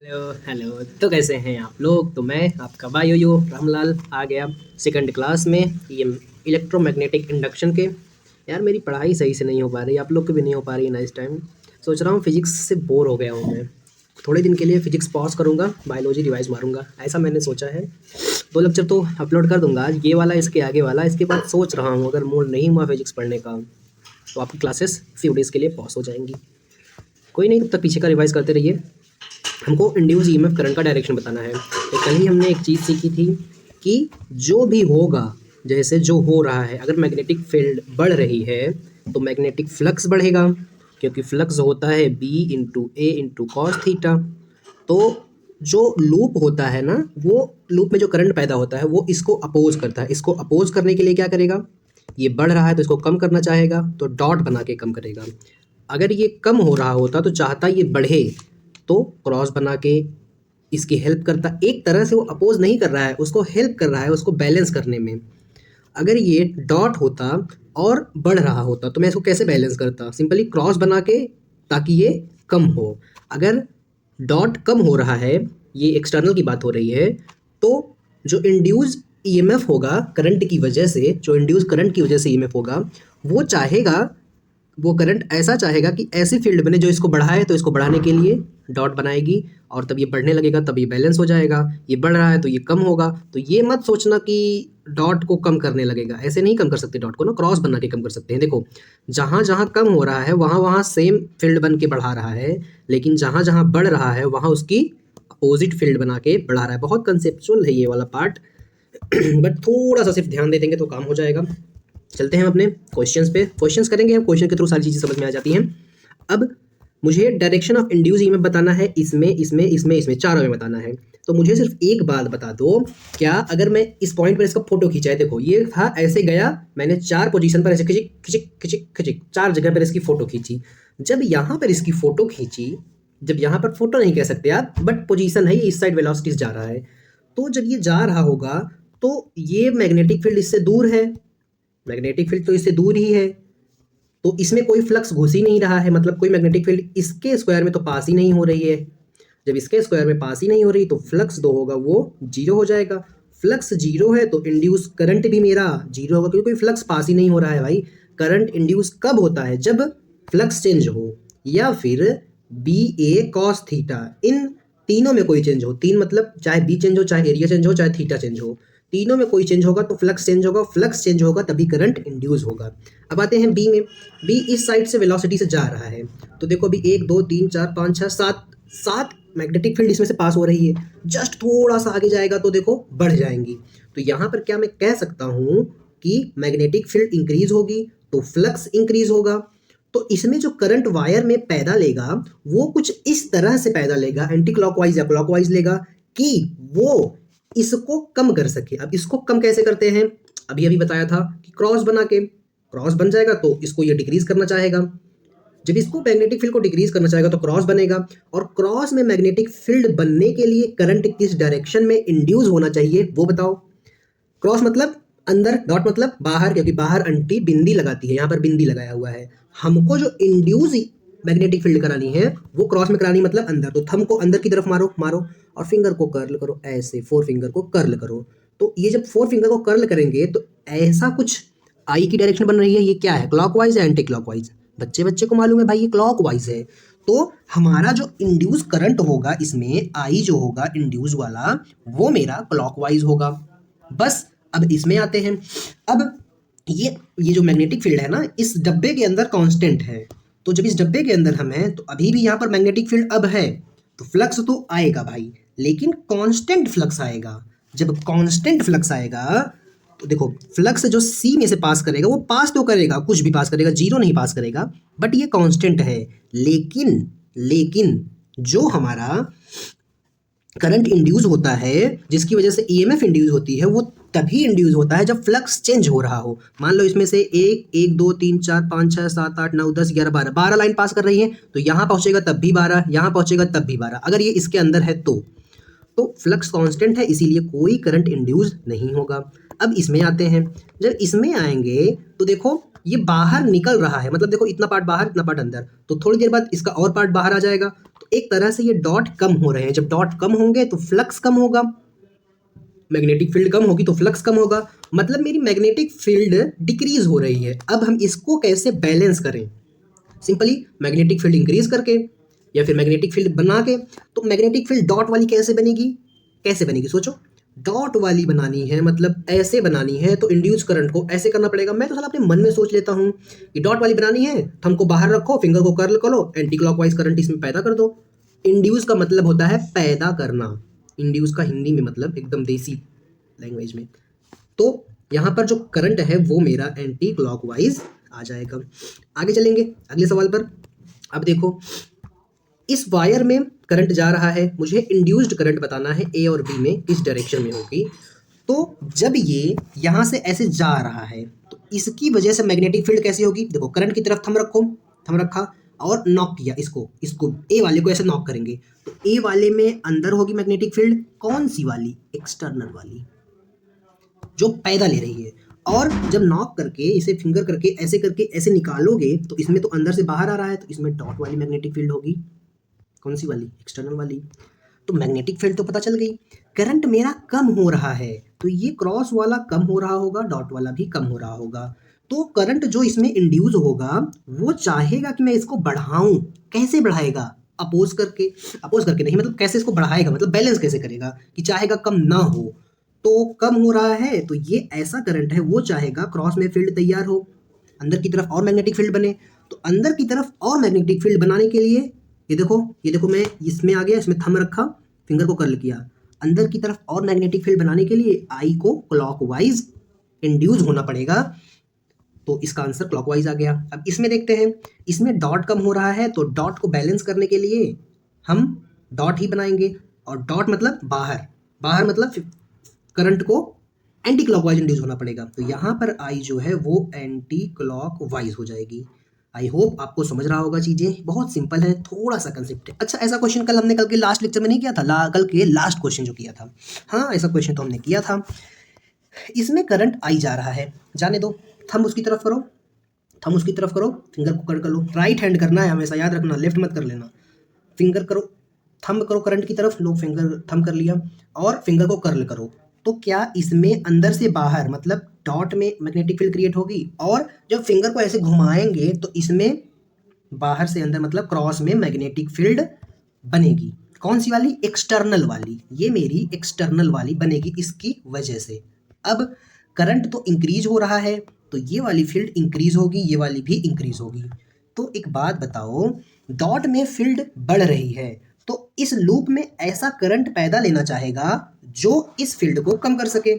Hello hello. तो कैसे हैं आप लोग। तो मैं आपका बायो रामलाल आ गया सेकंड क्लास में ये इलेक्ट्रोमैग्नेटिक इंडक्शन के। यार मेरी पढ़ाई सही से नहीं हो पा रही, आप लोग की भी नहीं हो पा रही है ना इस टाइम। सोच रहा हूँ फिजिक्स से बोर हो गया हूँ मैं। थोड़े दिन के लिए फिजिक्स पॉज करूँगा, बायोलॉजी रिवाइज मारूंगा, ऐसा मैंने सोचा है। 2 लेक्चर तो अपलोड कर दूंगा आज, ये वाला इसके आगे वाला। इसके बाद सोच रहा हूँ अगर मूड नहीं हुआ फिजिक्स पढ़ने का तो आपकी क्लासेस फ्यू डेज़ के लिए पॉज हो जाएंगी। कोई नहीं, तब तक पीछे का रिवाइज करते रहिए। हमको इंड्यूस ईएमएफ करंट का डायरेक्शन बताना है। तो कल ही हमने एक चीज़ सीखी थी कि जो भी होगा, जैसे जो हो रहा है, अगर मैग्नेटिक फील्ड बढ़ रही है तो मैग्नेटिक फ्लक्स बढ़ेगा, क्योंकि फ्लक्स होता है बी इंटू ए इंटू कॉस थीटा। तो जो लूप होता है ना, वो लूप में जो करंट पैदा होता है वो इसको अपोज करता है। इसको अपोज करने के लिए क्या करेगा, ये बढ़ रहा है तो इसको कम करना चाहेगा, तो डॉट बना के कम करेगा। अगर ये कम हो रहा होता तो चाहता ये बढ़े, तो क्रॉस बना के इसकी हेल्प करता। एक तरह से वो अपोज नहीं कर रहा है, उसको हेल्प कर रहा है उसको बैलेंस करने में। अगर ये डॉट होता और बढ़ रहा होता तो मैं इसको कैसे बैलेंस करता, सिंपली क्रॉस बना के, ताकि ये कम हो। अगर डॉट कम हो रहा है, ये एक्सटर्नल की बात हो रही है, तो जो इंड्यूस ईएमएफ होगा करंट की वजह से, जो इंड्यूस करंट की वजह से ईएमएफ होगा, वो चाहेगा, वो करंट ऐसा चाहेगा कि ऐसी फील्ड बने जो इसको बढ़ाए, तो इसको बढ़ाने के लिए डॉट बनाएगी और तब ये बढ़ने लगेगा, तब ये बैलेंस हो जाएगा। ये बढ़ रहा है तो ये कम होगा। तो ये मत सोचना कि डॉट को कम करने लगेगा, ऐसे नहीं कम कर सकते डॉट को ना, क्रॉस बना के कम कर सकते हैं। देखो, जहाँ जहाँ कम हो रहा है वहाँ वहाँ सेम फील्ड बन के बढ़ा रहा है, लेकिन जहाँ जहाँ बढ़ रहा है वहाँ उसकी अपोजिट फील्ड बना के बढ़ा रहा है। बहुत कंसेप्चुअल है ये वाला पार्ट बट थोड़ा सा सिर्फ ध्यान दे देंगे तो काम हो जाएगा। चलते हैं अपने क्वेश्चंस पे। क्वेश्चंस करेंगे हम, क्वेश्चन के थ्रू सारी चीज़ें समझ में आ जाती हैं। अब मुझे डायरेक्शन ऑफ इंड्यूस ईएमएफ बताना है, इसमें चारों में बताना है। तो मुझे सिर्फ एक बात बता दो, क्या अगर मैं इस पॉइंट पर इसका फोटो खींचा है, देखो ये था ऐसे गया, मैंने 4 पोजीशन पर ऐसे खिचिक खिचिक खिचिक खिचिक 4 जगह पर इसकी फोटो खींची। जब यहाँ पर इसकी फोटो खींची, जब यहाँ पर फोटो नहीं कह सकते आप, बट पोजीशन है, ये इस साइड वेलोसिटी जा रहा है, तो जब ये जा रहा होगा तो ये मैग्नेटिक फील्ड इससे दूर है, मैग्नेटिक फील्ड तो इससे दूर ही है, तो इसमें कोई फ्लक्स घुस ही नहीं रहा है, मतलब कोई मैग्नेटिक फील्ड इसके स्क्वायर में तो पास ही नहीं हो रही है। जब इसके स्क्वायर में पास ही नहीं हो रही तो फ्लक्स दो होगा वो जीरो हो जाएगा। फ्लक्स जीरो है तो इंड्यूस करंट भी मेरा जीरो होगा, क्योंकि कोई फ्लक्स पास ही नहीं हो रहा है भाई। करंट इंड्यूस कब होता है, जब फ्लक्स चेंज हो, या फिर बी ए कॉस थीटा, इन तीनों में कोई चेंज हो। तीन मतलब चाहे बी चेंज हो, चाहे एरिया चेंज हो, चाहे थीटा चेंज हो, तीनों में कोई चेंज होगा तो फ्लक्स चेंज होगा। फ्लक्स चेंज होगा तभी करंट इंड्यूस होगा। अब आते हैं बी में। बी इस साइड से वेलोसिटी से जा रहा है, तो देखो अभी 1 2 3 4 5 6 7 7 मैग्नेटिक फील्ड इसमें से पास हो रही है। जस्ट थोड़ा सा आगे जाएगा तो देखो बढ़ जाएंगी। तो यहाँ पर क्या मैं कह सकता हूँ कि मैग्नेटिक फील्ड इंक्रीज होगी तो फ्लक्स इंक्रीज होगा। तो इसमें जो करंट वायर में पैदा लेगा वो कुछ इस तरह से पैदा लेगा, एंटी क्लॉकवाइज या क्लॉकवाइज लेगा, कि वो इसको कम कर सके। अब इसको कम कैसे करते हैं, अभी अभी बताया था कि क्रॉस बना के, क्रॉस बन जाएगा तो इसको ये डिक्रीज करना चाहेगा। जब इसको मैग्नेटिक फील्ड को डिक्रीज करना चाहेगा तो क्रॉस बनेगा, और क्रॉस में मैग्नेटिक फील्ड बनने के लिए करंट किस डायरेक्शन में इंड्यूस होना चाहिए वो बताओ। क्रॉस मतलब अंदर, डॉट मतलब बाहर, क्योंकि बाहर अंटी बिंदी लगाती है, यहाँ पर बिंदी लगाया हुआ है। हमको जो इंड्यूस मैग्नेटिक फील्ड करानी है वो क्रॉस में करानी, मतलब अंदर। तो थंब को अंदर की तरफ मारो मारो, और फिंगर को कर्ल करो ऐसे, 4 फिंगर को कर्ल करो। तो ये जब 4 फिंगर को कर्ल करेंगे तो ऐसा कुछ आई की डायरेक्शन बन रही है। ये क्या है, क्लॉकवाइज या एंटी क्लॉकवाइज? बच्चे बच्चे को मालूम है भाई, ये क्लॉकवाइज है। तो हमारा जो इंड्यूस करंट होगा इसमें, आई जो होगा इंड्यूस वाला, वो मेरा क्लॉकवाइज होगा। बस अब इसमें आते हैं। अब ये जो मैग्नेटिक फील्ड है ना, इस डब्बे के अंदर कांस्टेंट है। तो जब इस डब्बे के अंदर हम हैं तो अभी भी यहाँ पर मैग्नेटिक फील्ड अब है, तो फ्लक्स तो आएगा भाई, लेकिन कांस्टेंट फ्लक्स आएगा। जब कांस्टेंट फ्लक्स आएगा तो देखो, फ्लक्स जो सी में से पास करेगा वो पास तो करेगा, कुछ भी पास करेगा, जीरो नहीं पास करेगा, बट ये कांस्टेंट है। लेकिन जो हमारा करंट इंड्यूस होता है, जिसकी वजह से ईएमएफ इंड्यूस होती है, वो तभी इंड्यूस होता है जब फ्लक्स चेंज हो रहा हो। मान लो इसमें से 1 2 3 4 5 6 7 8 9 10 11 12 लाइन पास कर रही है, तो यहाँ पहुंचेगा तब भी 12, यहाँ पहुंचेगा तब भी 12, अगर ये इसके अंदर है तो फ्लक्स कांस्टेंट है, इसीलिए कोई करंट इंड्यूस नहीं होगा। अब इसमें आते हैं। जब इसमें आएंगे तो देखो ये बाहर निकल रहा है, मतलब देखो इतना पार्ट बाहर इतना पार्ट अंदर, तो थोड़ी देर बाद इसका और पार्ट बाहर आ जाएगा, तो एक तरह से ये डॉट कम हो रहे हैं। जब डॉट कम होंगे तो फ्लक्स कम होगा, मैग्नेटिक फील्ड कम होगी तो फ्लक्स कम होगा, मतलब मेरी मैग्नेटिक फील्ड डिक्रीज हो रही है। अब हम इसको कैसे बैलेंस करें? सिंपली मैग्नेटिक फील्ड इंक्रीज करके या फिर मैग्नेटिक फील्ड बना के। तो मैग्नेटिक फील्ड डॉट वाली कैसे बनेगी? कैसे बनेगी सोचो। डॉट वाली बनानी है, मतलब ऐसे बनानी है, तो इंड्यूस करंट को ऐसे करना पड़ेगा। मैं तो साला अपने मन में सोच लेता हूँ कि डॉट वाली बनानी है, थंब को बाहर रखो, फिंगर को कर्ल करो, एंटी क्लॉकवाइज करंट इसमें पैदा कर दो। इंड्यूस का मतलब होता है पैदा करना, इंड्यूस का हिंदी में मतलब एकदम देसी लैंग्वेज में। तो यहाँ पर जो करंट है वो मेरा एंटी क्लॉकवाइज आ जाएगा। आगे चलेंगे अगले सवाल पर। अब देखो, इस वायर में करंट जा रहा है, मुझे इंड्यूस्ड करंट बताना है ए और बी में किस डायरेक्शन में होगी। तो जब ये यहाँ से ऐसे जा रहा है तो इसकी वजह से मैग्नेटिक फील्ड कैसी होगी? देखो, करंट की तरफ थंब रखो, थंब रखा और नॉक किया, इसको ए वाले को ऐसे नॉक करेंगे तो ए वाले में अंदर होगी मैग्नेटिक फील्ड। कौन सी वाली? एक्सटर्नल वाली, जो पैदा ले रही है। और जब नॉक करके इसे फिंगर करके ऐसे निकालोगे तो इसमें तो अंदर से बाहर आ रहा है, तो इसमें डॉट वाली मैग्नेटिक फील्ड होगी। कौन सी वाली? एक्सटर्नल वाली। तो मैग्नेटिक फील्ड तो पता चल गई। करंट मेरा कम हो रहा है तो ये क्रॉस वाला कम हो रहा होगा, डॉट वाला भी कम हो रहा होगा। तो करंट जो इसमें इंड्यूस होगा वो चाहेगा कि मैं इसको बढ़ाऊं। कैसे बढ़ाएगा? अपोज करके नहीं, मतलब कैसे इसको बढ़ाएगा, मतलब बैलेंस कैसे करेगा कि चाहेगा कम ना हो। तो कम हो रहा है तो ये ऐसा करंट है, वो चाहेगा क्रॉस में फील्ड तैयार हो, अंदर की तरफ और मैग्नेटिक फील्ड बने। तो अंदर की तरफ और मैग्नेटिक फील्ड बनाने के लिए ये देखो मैं इसमें आ गया, इसमें थंब रखा, फिंगर को कर्ल किया। अंदर की तरफ और मैग्नेटिक फील्ड बनाने के लिए आई को क्लॉकवाइज इंड्यूस होना पड़ेगा, तो इसका आंसर क्लॉकवाइज आ गया। अब इसमें देखते हैं, इसमें डॉट कम हो रहा है तो डॉट को बैलेंस करने के लिए हम डॉट ही बनाएंगे, और डॉट मतलब बाहर, बाहर मतलब करंट को एंटी क्लॉकवाइज इंड्यूस होना पड़ेगा। तो यहाँ पर आई जो है वो एंटी क्लॉकवाइज हो जाएगी। आई होप आपको समझ रहा होगा, चीज़ें बहुत सिंपल है, थोड़ा सा कंसेप्ट है। अच्छा, ऐसा क्वेश्चन हमने कल के लास्ट लेक्चर में नहीं किया था? कल के लास्ट क्वेश्चन जो किया था, हाँ ऐसा क्वेश्चन तो हमने किया था। इसमें करंट आई जा रहा है, जाने दो, थंब उसकी तरफ करो, थंब उसकी तरफ करो, फिंगर को कर लो। राइट हैंड करना है हमेशा, याद रखना, लेफ्ट मत कर लेना। फिंगर करो, थंब करो करंट की तरफ, लो फिंगर थंब कर लिया और फिंगर को कर्ल करो। तो क्या इसमें अंदर से बाहर मतलब डॉट में मैग्नेटिक फील्ड क्रिएट होगी, और जब फिंगर को ऐसे घुमाएंगे तो इसमें बाहर से अंदर मतलब क्रॉस में मैग्नेटिक फील्ड बनेगी। कौन सी वाली? एक्सटर्नल वाली। ये मेरी एक्सटर्नल वाली बनेगी इसकी वजह से। अब करंट तो इंक्रीज हो रहा है तो ये वाली फील्ड इंक्रीज होगी, ये वाली भी इंक्रीज होगी। तो एक बात बताओ, डॉट में फील्ड बढ़ रही है तो इस लूप में ऐसा करंट पैदा लेना चाहेगा जो इस फील्ड को कम कर सके।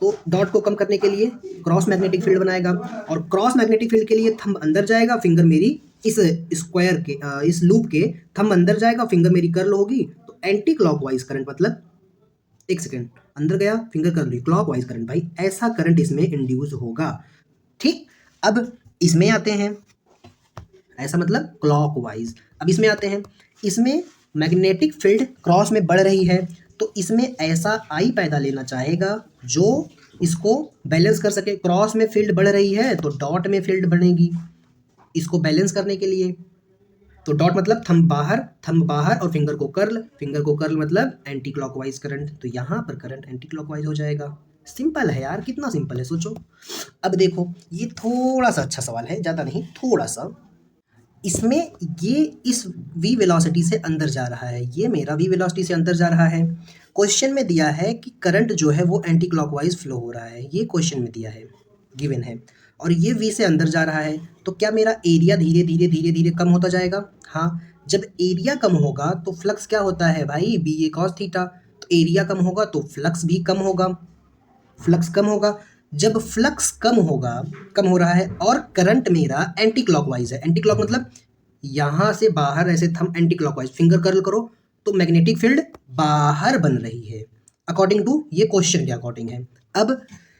तो डॉट को कम करने के लिए क्रॉस मैग्नेटिक फील्ड बनाएगा, और क्रॉस मैग्नेटिक फील्ड के लिए थंब अंदर जाएगा, फिंगर मेरी इस स्क्वायर के इस लूप के थंब अंदर जाएगा, फिंगर मेरी कर्ल होगी, तो एंटी क्लॉकवाइज करंट, मतलब एक सेकेंड, अंदर गया फिंगर कर ली, क्लॉकवाइज करंट, भाई ऐसा करंट इसमें इंड्यूस होगा। ठीक, अब इसमें आते हैं, ऐसा मतलब क्लॉकवाइज। अब इसमें आते हैं, इसमें मैग्नेटिक फील्ड क्रॉस में बढ़ रही है तो इसमें ऐसा आई पैदा लेना चाहेगा जो इसको बैलेंस कर सके। क्रॉस में फील्ड बढ़ रही है तो डॉट में फील्ड बढ़ेगी इसको बैलेंस करने के लिए। तो डॉट मतलब थंब बाहर और फिंगर को कर्ल मतलब एंटी क्लॉकवाइज करंट। तो यहाँ पर करंट एंटी क्लॉकवाइज हो जाएगा। सिंपल है यार, कितना सिंपल है सोचो। अब देखो, ये थोड़ा सा अच्छा सवाल है, ज़्यादा नहीं, थोड़ा सा। इसमें ये इस v वेलोसिटी से अंदर जा रहा है, ये मेरा v वेलोसिटी से अंदर जा रहा है। क्वेश्चन में दिया है कि करंट जो है वो एंटी क्लॉकवाइज फ्लो हो रहा है, ये क्वेश्चन में दिया है, गिवन है, और ये v से अंदर जा रहा है। तो क्या मेरा एरिया धीरे धीरे कम होता जाएगा? हाँ, जब एरिया कम होगा तो फ्लक्स क्या होता है भाई? बी ए कॉस थीटा। तो एरिया कम होगा तो फ्लक्स भी कम होगा, फ्लक्स कम होगा। जब फ्लक्स कम हो रहा है और करंट मेरा एंटी क्लॉकवाइज है, एंटी क्लॉक मतलब यहाँ से बाहर ऐसे thumb anti clockwise, finger curl करो तो मैग्नेटिक फील्ड बाहर बन रही है, अकॉर्डिंग टू ये क्वेश्चन के अकॉर्डिंग है। अब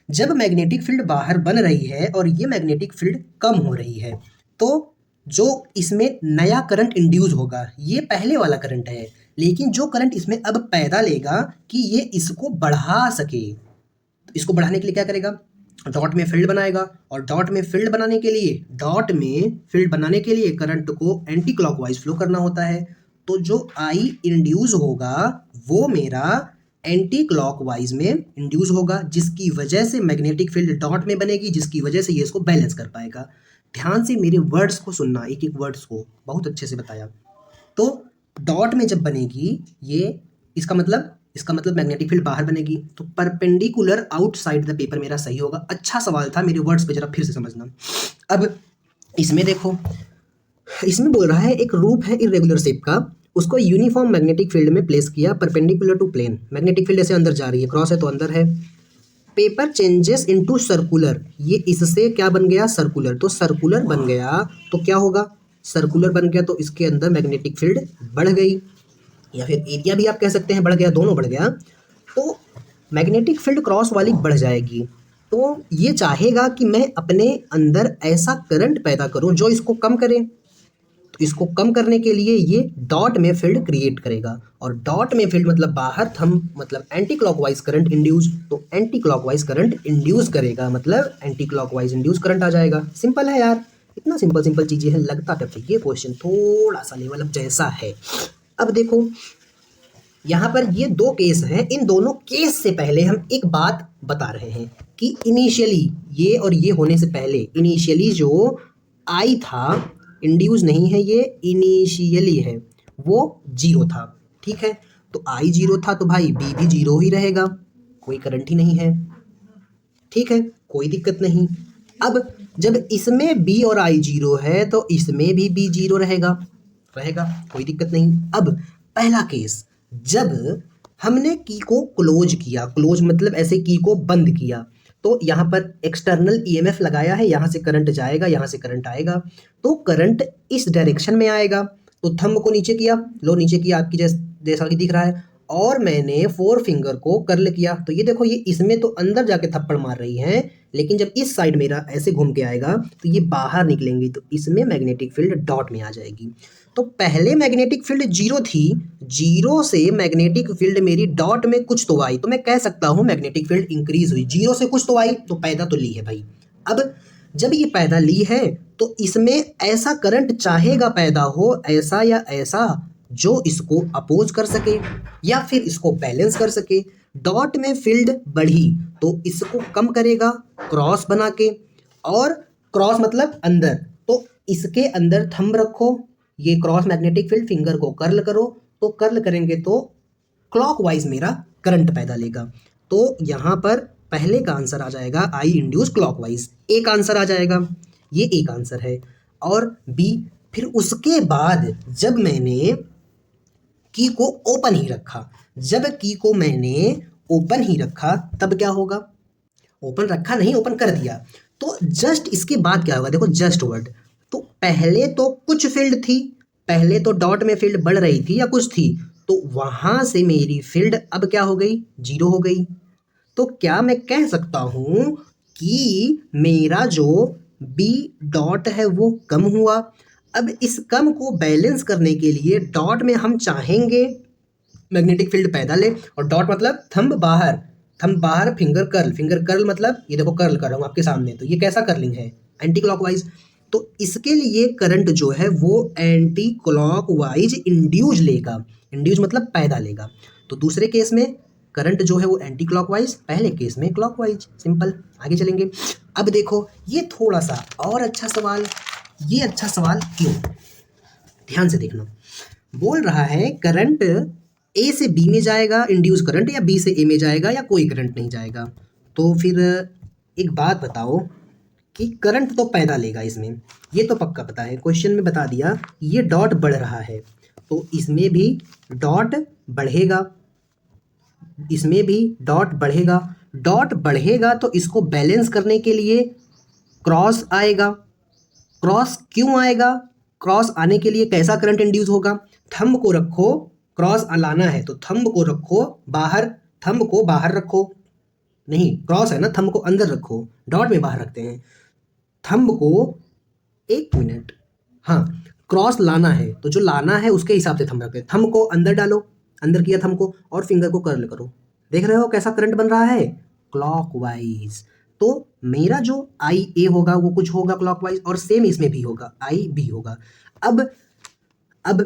जब मैग्नेटिक फील्ड बाहर बन रही है और ये मैग्नेटिक फील्ड कम हो रही है तो जो इसमें नया करंट इंड्यूस होगा ये पहले वाला करंट है, लेकिन जो करंट इसमें अब पैदा लेगा कि ये इसको बढ़ा सके, तो इसको बढ़ाने के लिए क्या करेगा? डॉट में फील्ड बनाएगा, और डॉट में फील्ड बनाने के लिए करंट को एंटी क्लॉकवाइज फ्लो करना होता है। तो जो आई इंड्यूस होगा वो मेरा एंटी क्लॉकवाइज में इंड्यूस होगा, जिसकी वजह से मैग्नेटिक फील्ड डॉट में बनेगी, जिसकी वजह से ये इसको बैलेंस कर पाएगा। ध्यान से मेरे वर्ड्स को सुनना, एक एक वर्ड्स को बहुत अच्छे से बताया। तो डॉट में जब बनेगी ये, इसका मतलब मैग्नेटिक फील्ड बाहर बनेगी, तो परपेंडिकुलर आउटसाइड द पेपर मेरा सही होगा। अच्छा सवाल था, मेरे वर्ड्स पे जरा फिर से समझना। अब इसमें देखो, इसमें बोल रहा है एक रूप है इरेगुलर शेप का, उसको यूनिफॉर्म मैग्नेटिक फील्ड में प्लेस किया perpendicular to plane. Magnetic field ऐसे अंदर जा रही है, क्रॉस है तो अंदर है। पेपर चेंजेस इनटू सर्कुलर, ये इससे क्या बन गया, सर्कुलर। तो सर्कुलर बन गया तो क्या होगा, सर्कुलर बन गया तो इसके अंदर मैग्नेटिक फील्ड बढ़ गई, या फिर एरिया भी आप कह सकते हैं बढ़ गया, दोनों बढ़ गया। तो मैग्नेटिक फील्ड क्रॉस वाली बढ़ जाएगी, तो ये चाहेगा कि मैं अपने अंदर ऐसा करंट पैदा करूं जो इसको कम करे। तो इसको कम करने के लिए ये डॉट में फील्ड क्रिएट करेगा, और डॉट में फील्ड मतलब बाहर, थंब मतलब एंटी क्लॉकवाइज करंट इंड्यूस, तो एंटी क्लॉकवाइज करंट इंड्यूस करेगा, मतलब एंटी क्लॉकवाइज इंड्यूस करंट आ जाएगा। सिंपल है यार, इतना सिंपल सिंपल चीजें हैं, लगता टफ है। ये क्वेश्चन थोड़ा सा लेवल अप जैसा है। अब देखो यहाँ पर ये दो केस हैं, इन दोनों केस से पहले हम एक बात बता रहे हैं कि इनिशियली ये और ये होने से पहले, इनिशियली जो आई था, इंड्यूस नहीं है ये, इनिशियली है, वो जीरो था। ठीक है, तो आई जीरो था तो भाई बी भी जीरो ही रहेगा, कोई करंट ही नहीं है। ठीक है, कोई दिक्कत नहीं। अब जब इसमें बी और आई जीरो है तो इसमें भी बी जीरो रहेगा, कोई दिक्कत नहीं। अब पहला केस, जब हमने की को क्लोज किया, क्लोज मतलब ऐसे की को बंद किया, तो यहाँ पर एक्सटर्नल ईएमएफ लगाया है, यहाँ से करंट जाएगा, यहाँ से करंट आएगा, तो करंट इस डायरेक्शन में आएगा। तो थंब को नीचे किया, लो नीचे किया, आपकी जैसा कि दिख रहा है, और मैंने फोर फिंगर को कर्ल किया, तो ये देखो ये इसमें तो अंदर जाके थप्पड़ मार रही है, लेकिन जब इस साइड मेरा ऐसे घूम के आएगा तो ये बाहर निकलेंगी, तो इसमें मैग्नेटिक फील्ड डॉट में आ जाएगी। तो पहले मैग्नेटिक फील्ड जीरो थी, जीरो से मैग्नेटिक फील्ड मेरी डॉट में कुछ तो आई, तो मैं कह सकता हूँ मैग्नेटिक फील्ड इंक्रीज हुई, जीरो से कुछ तो आई, तो पैदा तो ली है भाई। अब जब ये पैदा ली है तो इसमें ऐसा करंट चाहेगा पैदा हो, ऐसा या ऐसा, जो इसको अपोज कर सके या फिर इसको बैलेंस कर सके। डॉट में फील्ड बढ़ी तो इसको कम करेगा क्रॉस बना के, और क्रॉस मतलब अंदर, तो इसके अंदर थंब रखो, ये क्रॉस मैग्नेटिक फील्ड, फिंगर को कर्ल करो, तो कर्ल करेंगे तो क्लॉकवाइज मेरा करंट पैदा लेगा। तो यहाँ पर पहले का आंसर आ जाएगा आई इंड्यूस क्लॉकवाइज, एक आंसर आ जाएगा, ये एक आंसर है। और बी, फिर उसके बाद जब मैंने की को ओपन ही रखा, जब की को मैंने ओपन ही रखा तब क्या होगा, ओपन रखा नहीं, ओपन कर दिया, तो जस्ट इसके बाद क्या होगा, देखो जस्ट वर्ड, तो पहले तो कुछ फील्ड थी, पहले तो डॉट में फील्ड बढ़ रही थी या कुछ थी, तो वहां से मेरी फील्ड अब क्या हो गई, जीरो हो गई। तो क्या मैं कह सकता हूं कि मेरा जो बी डॉट है वो कम हुआ। अब इस कम को बैलेंस करने के लिए डॉट में हम चाहेंगे मैग्नेटिक फील्ड पैदा ले, और डॉट मतलब थंब बाहर, थंब बाहर, फिंगर कर्ल, फिंगर कर्ल मतलब ये देखो कर्ल कर रहा हूँ आपके सामने, तो ये कैसा कर्लिंग है, एंटी क्लॉकवाइज। तो इसके लिए करंट जो है वो एंटी क्लॉकवाइज इंड्यूज लेगा, इंड्यूज मतलब पैदा लेगा। तो दूसरे केस में करंट जो है वो एंटी क्लॉकवाइज, पहले केस में क्लॉकवाइज। सिंपल, आगे चलेंगे। अब देखो ये थोड़ा सा और अच्छा सवाल, ये अच्छा सवाल क्यों, ध्यान से देखना। बोल रहा है करंट ए से बी में जाएगा इंड्यूस करंट, या बी से ए में जाएगा, या कोई करंट नहीं जाएगा। तो फिर एक बात बताओ कि करंट तो पैदा लेगा इसमें, ये तो पक्का पता है, क्वेश्चन में बता दिया। ये डॉट बढ़ रहा है तो इसमें भी डॉट बढ़ेगा, इसमें भी डॉट बढ़ेगा, डॉट बढ़ेगा तो इसको बैलेंस करने के लिए क्रॉस आएगा। क्रॉस क्यों आएगा, क्रॉस आने के लिए कैसा करंट इंड्यूस होगा, थंब को रखो, क्रॉस लाना है तो थंब को रखो बाहर, थंब को बाहर रखो, नहीं क्रॉस है ना, थंब को अंदर रखो, डॉट में बाहर रखते हैं थंब को। एक मिनट, हाँ, क्रॉस लाना है तो जो लाना है उसके हिसाब से थंब रखते हैं, थंब को अंदर डालो, अंदर किया थंब को, और फिंगर को कर्ल करो, देख रहे हो कैसा करंट बन रहा है, क्लॉकवाइज। तो मेरा जो आई ए होगा वो कुछ होगा क्लॉकवाइज, और सेम इसमें भी होगा, आई बी होगा। अब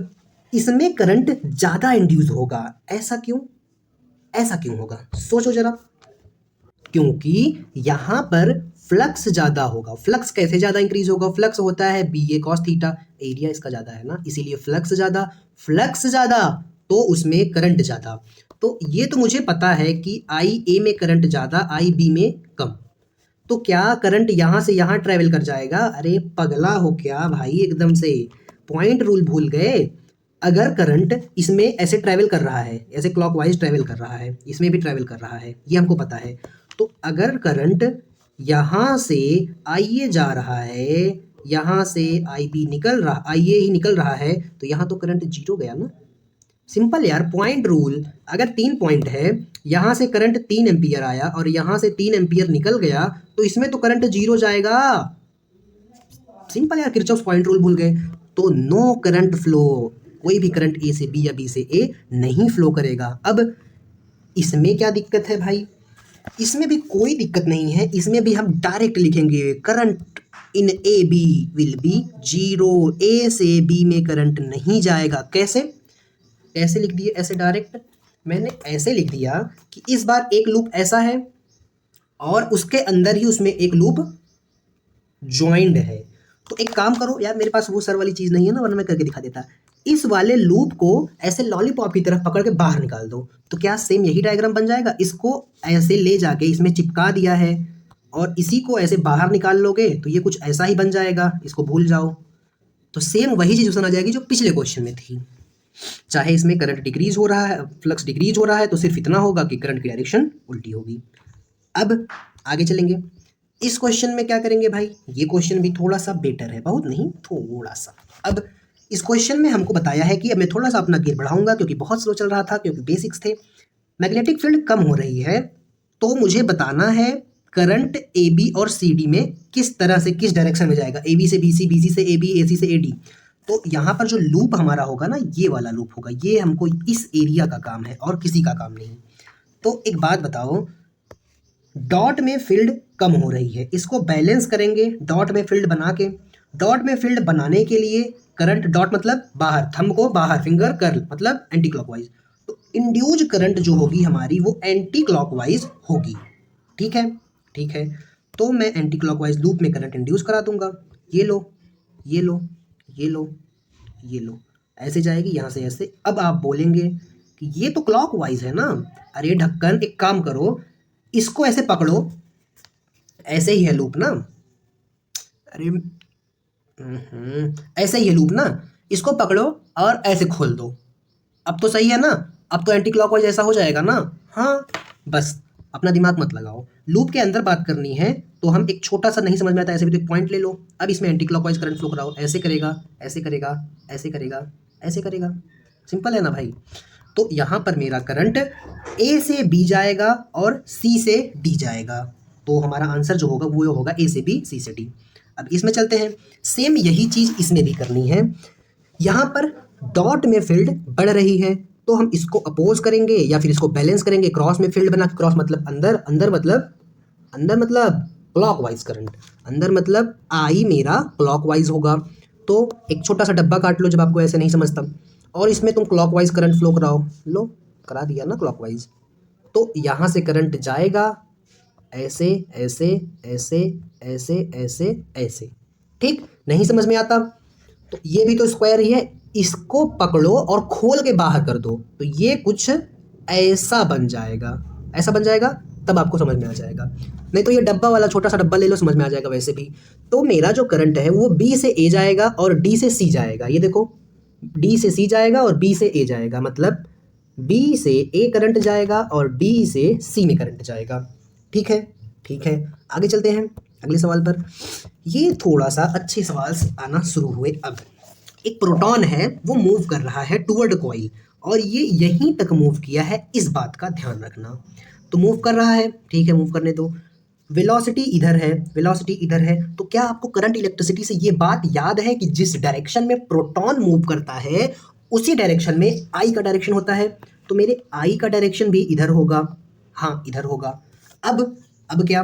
इसमें करंट ज़्यादा इंड्यूस होगा। ऐसा क्यों? ऐसा क्यों होगा? सोचो जरा। क्योंकि यहाँ पर फ्लक्स ज़्यादा होगा। फ्लक्स कैसे ज़्यादा इंक्रीज होगा? फ्लक्स होता है बी ए कॉस थीटा, एरिया इसका ज़्यादा है ना, इसीलिए फ्लक्स ज़्यादा। फ्लक्स ज़्यादा तो उसमें करंट ज़्यादा। तो ये तो मुझे पता है कि आई ए में करंट ज़्यादा, आई बी में कम। तो क्या करंट यहाँ से यहाँ ट्रेवल कर जाएगा? अरे पगला हो क्या भाई, एकदम से पॉइंट रूल भूल गए। अगर करंट इसमें ऐसे ट्रैवल कर रहा है, ऐसे क्लॉकवाइज ट्रैवल कर रहा है, इसमें भी ट्रैवल कर रहा है, ये हमको पता है। तो अगर करंट यहाँ से आई ए जा रहा है, यहाँ से आई बी निकल रहा, आई ए ही निकल रहा है, तो यहाँ तो करंट जीरो गया ना। सिंपल यार, पॉइंट रूल। अगर 3 पॉइंट है, यहाँ से करंट 3 एम्पियर आया और यहाँ से 3 एम्पियर निकल गया, तो इसमें तो करंट जीरो जाएगा। सिंपल यार, किरचॉफ पॉइंट रूल भूल गए। तो नो करंट फ्लो, कोई भी करंट ए से बी या बी से ए नहीं फ्लो करेगा। अब इसमें क्या दिक्कत है भाई? इसमें भी कोई दिक्कत नहीं है, इसमें भी हम डायरेक्ट लिखेंगे current in A B will be zero. A से बी में करंट नहीं जाएगा। कैसे? कैसे लिख दिए ऐसे डायरेक्ट? मैंने ऐसे लिख दिया कि इस बार एक लूप ऐसा है और उसके अंदर ही उसमें एक लूप ज्वाइंड है। तो एक काम करो यार, मेरे पास वो सर वाली चीज़ नहीं है ना, वरना मैं करके दिखा देता। इस वाले लूप को ऐसे लॉलीपॉप की तरफ पकड़ के बाहर निकाल दो, तो क्या सेम यही डायग्राम बन जाएगा? इसको ऐसे ले जाके इसमें चिपका दिया है और इसी को ऐसे बाहर निकाल लोगे तो ये कुछ ऐसा ही बन जाएगा, इसको भूल जाओ। तो सेम वही चीज़ आ जाएगी जो पिछले क्वेश्चन में थी। चाहे इसमें करंट डिक्रीज हो रहा है, फ्लक्स डिक्रीज हो रहा है, तो सिर्फ इतना होगा कि करंट की डायरेक्शन उल्टी होगी। अब आगे चलेंगे। इस क्वेश्चन में क्या करेंगे भाई? ये क्वेश्चन भी थोड़ा सा बेटर है, बहुत नहीं, थोड़ा सा। अब इस क्वेश्चन में हमको बताया है कि अब मैं थोड़ा सा अपना गियर बढ़ाऊंगा क्योंकि बहुत स्लो चल रहा था, क्योंकि बेसिक्स थे। मैग्नेटिक फील्ड कम हो रही है, तो मुझे बताना है करंट ए बी और सी डी में किस तरह से, किस डायरेक्शन में जाएगा। ए बी से बी सी, बी सी से ए बी, ए सी से ए डी। तो यहाँ पर जो लूप हमारा होगा ना, ये वाला लूप होगा। ये हमको इस एरिया का काम है और किसी का काम नहीं। तो एक बात बताओ, डॉट में फील्ड कम हो रही है, इसको बैलेंस करेंगे डॉट में फील्ड बना के। डॉट में फील्ड बनाने के लिए करंट, डॉट मतलब बाहर, थंब को बाहर, फिंगर कर्ल मतलब एंटी क्लॉकवाइज। तो इंड्यूज करंट जो होगी हमारी वो एंटी क्लॉकवाइज होगी। ठीक है, ठीक है। तो मैं एंटी क्लॉकवाइज लूप में करंट इंड्यूस करा दूंगा। ये लो, ये लो, ये लो, ये लो, ऐसे जाएगी यहाँ से ऐसे। अब आप बोलेंगे कि ये तो क्लॉकवाइज है ना। अरे ढक्कन, एक काम करो, इसको ऐसे पकड़ो, ऐसे ही है लूप ना। अरे ऐसे ही है लूप ना, इसको पकड़ो और ऐसे खोल दो। अब तो सही है ना, अब तो एंटी क्लॉकवाइज ऐसा हो जाएगा ना। हाँ, बस अपना दिमाग मत लगाओ। लूप के अंदर बात करनी है तो हम एक छोटा सा, नहीं समझ में आता ऐसे भी तो एक पॉइंट ले लो। अब इसमें एंटी क्लॉकवाइज करंट फ्लो कराओ, ऐसे करेगा, ऐसे करेगा, ऐसे करेगा, ऐसे करेगा। सिंपल है ना भाई। तो यहाँ पर मेरा करंट ए से बी जाएगा और सी से डी जाएगा। तो हमारा आंसर जो होगा वो होगा ए से बी, सी से डी। अब इसमें चलते हैं, सेम यही चीज़ इसमें भी करनी है। यहाँ पर डॉट में फील्ड बढ़ रही है, तो हम इसको अपोज करेंगे या फिर इसको बैलेंस करेंगे। क्रॉस में फील्ड बना, क्रॉस मतलब अंदर, अंदर मतलब, अंदर मतलब क्लॉकवाइज करंट, अंदर मतलब आई मेरा क्लॉकवाइज होगा। तो एक छोटा सा डब्बा काट लो जब आपको ऐसे नहीं समझता, और इसमें तुम क्लॉकवाइज करंट फ्लो कराओ। लो, करा दिया ना क्लॉकवाइज। तो यहाँ से करंट जाएगा ऐसे, ऐसे, ऐसे, ऐसे, ऐसे, ऐसे। ठीक, नहीं समझ में आता तो ये भी तो स्क्वायर ही है, इसको पकड़ो और खोल के बाहर कर दो, तो ये कुछ ऐसा बन जाएगा। ऐसा बन जाएगा, तब आपको समझ में आ जाएगा। नहीं तो ये डब्बा वाला छोटा सा डब्बा ले लो, समझ में आ जाएगा वैसे भी। तो मेरा जो करंट है वो बी से ए जाएगा और डी से सी जाएगा। ये देखो, डी से सी जाएगा और बी से ए जाएगा, मतलब बी से ए करंट जाएगा और डी से सी में करंट जाएगा। ठीक है, ठीक है। आगे चलते हैं अगले सवाल पर। ये थोड़ा सा अच्छे सवाल आना शुरू हुए। अब एक प्रोटॉन है, वो मूव कर रहा है टुवर्ड कॉइल, और ये यहीं तक मूव किया है, इस बात का ध्यान रखना। तो मूव कर रहा है, ठीक है, मूव करने दो। वेलोसिटी इधर है, वेलोसिटी इधर है। तो क्या आपको करंट इलेक्ट्रिसिटी से ये बात याद है कि जिस डायरेक्शन में प्रोटॉन मूव करता है उसी डायरेक्शन में आई का डायरेक्शन होता है। तो मेरे आई का डायरेक्शन भी इधर होगा। हाँ, इधर होगा। अब क्या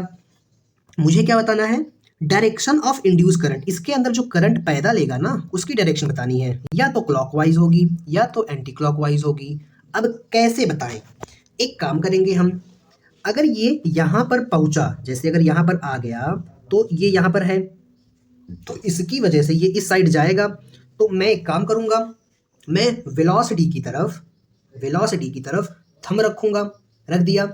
मुझे क्या बताना है? डायरेक्शन ऑफ इंड्यूस करंट, इसके अंदर जो करंट पैदा लेगा ना उसकी डायरेक्शन बतानी है, या तो क्लॉकवाइज होगी या तो एंटी क्लॉकवाइज होगी। अब कैसे बताएं? एक काम करेंगे हम, अगर ये यहाँ पर पहुंचा, जैसे अगर यहाँ पर आ गया तो ये यहाँ पर है, तो इसकी वजह से ये इस साइड जाएगा। तो मैं एक काम करूंगा, मैं वेलोसिटी की तरफ थंब रखूंगा, रख दिया,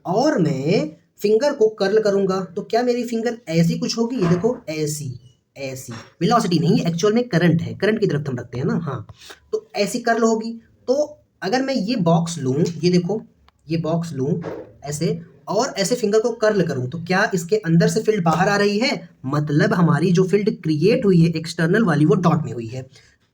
और मैं फिंगर को कर्ल करूंगा। तो क्या मेरी फिंगर ऐसी कुछ होगी? ये देखो ऐसी, ऐसी वेलोसिटी नहीं है, एक्चुअल में करंट है, करंट की तरफ थंब रखते हैं ना, हाँ। तो ऐसी कर्ल होगी। तो अगर मैं ये बॉक्स लूँ, ये देखो ये बॉक्स लूँ ऐसे, और ऐसे फिंगर को कर्ल करूं, तो क्या इसके अंदर से फील्ड बाहर आ रही है? मतलब हमारी जो फील्ड क्रिएट हुई है एक्सटर्नल वाली वो डॉट में हुई है।